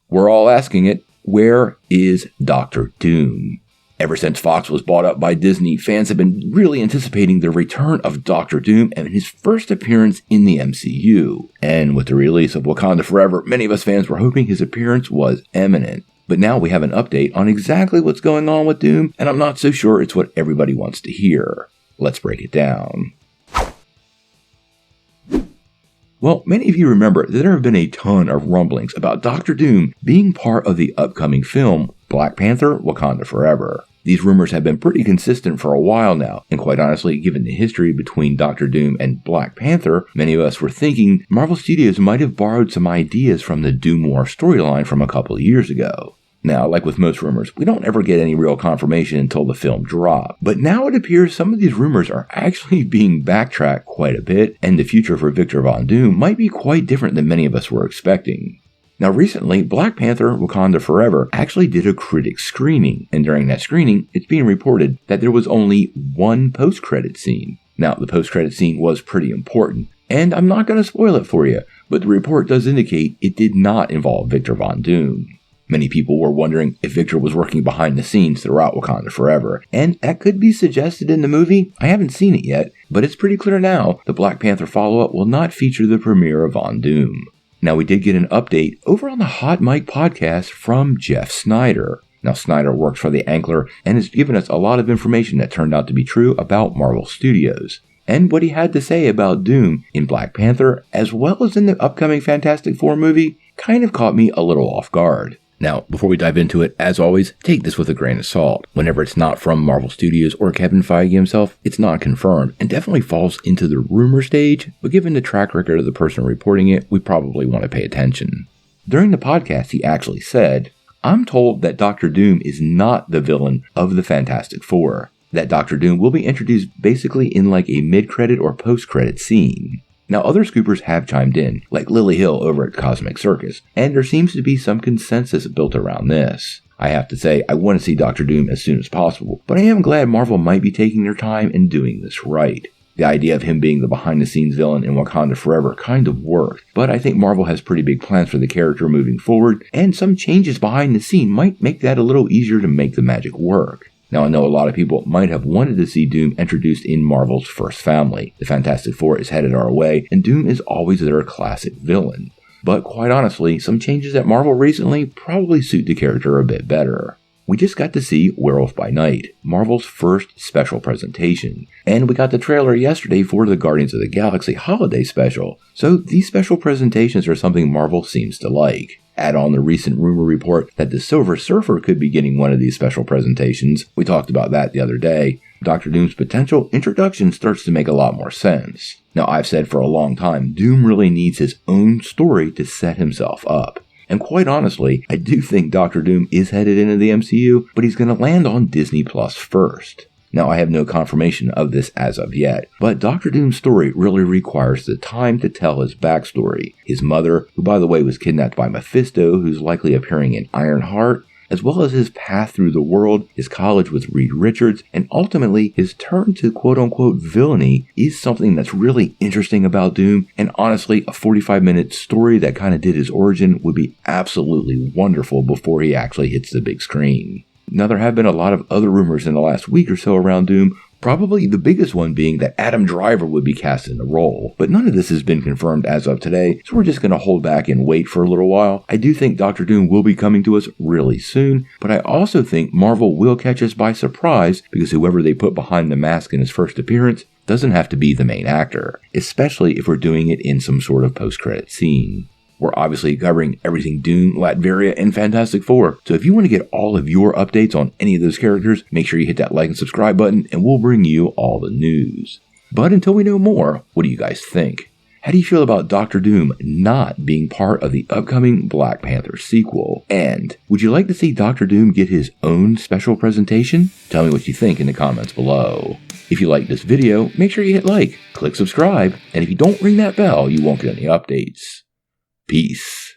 We're all asking it, where is Doctor Doom? Ever since Fox was bought up by Disney, fans have been really anticipating the return of Doctor Doom and his first appearance in the MCU. And with the release of Wakanda Forever, many of us fans were hoping his appearance was imminent. But now we have an update on exactly what's going on with Doom, and I'm not so sure it's what everybody wants to hear. Let's break it down. Well, many of you remember that there have been a ton of rumblings about Doctor Doom being part of the upcoming film Black Panther: Wakanda Forever. These rumors have been pretty consistent for a while now, and quite honestly, given the history between Doctor Doom and Black Panther, many of us were thinking Marvel Studios might have borrowed some ideas from the Doom War storyline from a couple of years ago. Now, like with most rumors, we don't ever get any real confirmation until the film drops. But now it appears some of these rumors are actually being backtracked quite a bit, and the future for Victor Von Doom might be quite different than many of us were expecting. Now recently, Black Panther: Wakanda Forever actually did a critic screening, and during that screening, it's being reported that there was only one post-credit scene. Now, the post-credit scene was pretty important, and I'm not going to spoil it for you, but the report does indicate it did not involve Victor Von Doom. Many people were wondering if Victor was working behind the scenes throughout Wakanda Forever, and that could be suggested in the movie. I haven't seen it yet, but it's pretty clear now the Black Panther follow-up will not feature the premiere of Von Doom. Now, we did get an update over on the Hot Mic podcast from Jeff Snyder. Now, Snyder works for The Ankler and has given us a lot of information that turned out to be true about Marvel Studios. And what he had to say about Doom in Black Panther, as well as in the upcoming Fantastic Four movie, kind of caught me a little off guard. Now, before we dive into it, as always, take this with a grain of salt. Whenever it's not from Marvel Studios or Kevin Feige himself, it's not confirmed and definitely falls into the rumor stage, but given the track record of the person reporting it, we probably want to pay attention. During the podcast, he actually said, "I'm told that Doctor Doom is not the villain of the Fantastic Four. That Doctor Doom will be introduced basically in like a mid-credit or post-credit scene." Now, other scoopers have chimed in, like Lily Hill over at Cosmic Circus, and there seems to be some consensus built around this. I have to say, I want to see Doctor Doom as soon as possible, but I am glad Marvel might be taking their time and doing this right. The idea of him being the behind-the-scenes villain in Wakanda Forever kind of worked, but I think Marvel has pretty big plans for the character moving forward, and some changes behind the scene might make that a little easier to make the magic work. Now, I know a lot of people might have wanted to see Doom introduced in Marvel's first family. The Fantastic Four is headed our way, and Doom is always their classic villain. But quite honestly, some changes at Marvel recently probably suit the character a bit better. We just got to see Werewolf by Night, Marvel's first special presentation. And we got the trailer yesterday for the Guardians of the Galaxy holiday special. So these special presentations are something Marvel seems to like. Add on the recent rumor report that the Silver Surfer could be getting one of these special presentations. We talked about that the other day. Doctor Doom's potential introduction starts to make a lot more sense. Now, I've said for a long time, Doom really needs his own story to set himself up. And quite honestly, I do think Doctor Doom is headed into the MCU, but he's going to land on Disney Plus first. Now, I have no confirmation of this as of yet, but Doctor Doom's story really requires the time to tell his backstory. His mother, who by the way was kidnapped by Mephisto, who's likely appearing in Ironheart, as well as his path through the world, his college with Reed Richards, and ultimately his turn to quote-unquote villainy is something that's really interesting about Doom, and honestly, a 45-minute story that kind of did his origin would be absolutely wonderful before he actually hits the big screen. Now, there have been a lot of other rumors in the last week or so around Doom, probably the biggest one being that Adam Driver would be cast in the role. But none of this has been confirmed as of today, so we're just going to hold back and wait for a little while. I do think Doctor Doom will be coming to us really soon, but I also think Marvel will catch us by surprise because whoever they put behind the mask in his first appearance doesn't have to be the main actor, especially if we're doing it in some sort of post-credit scene. We're obviously covering everything Doom, Latveria, and Fantastic Four. So if you want to get all of your updates on any of those characters, make sure you hit that like and subscribe button, and we'll bring you all the news. But until we know more, what do you guys think? How do you feel about Doctor Doom not being part of the upcoming Black Panther sequel? And would you like to see Doctor Doom get his own special presentation? Tell me what you think in the comments below. If you like this video, make sure you hit like, click subscribe, and if you don't ring that bell, you won't get any updates. Peace.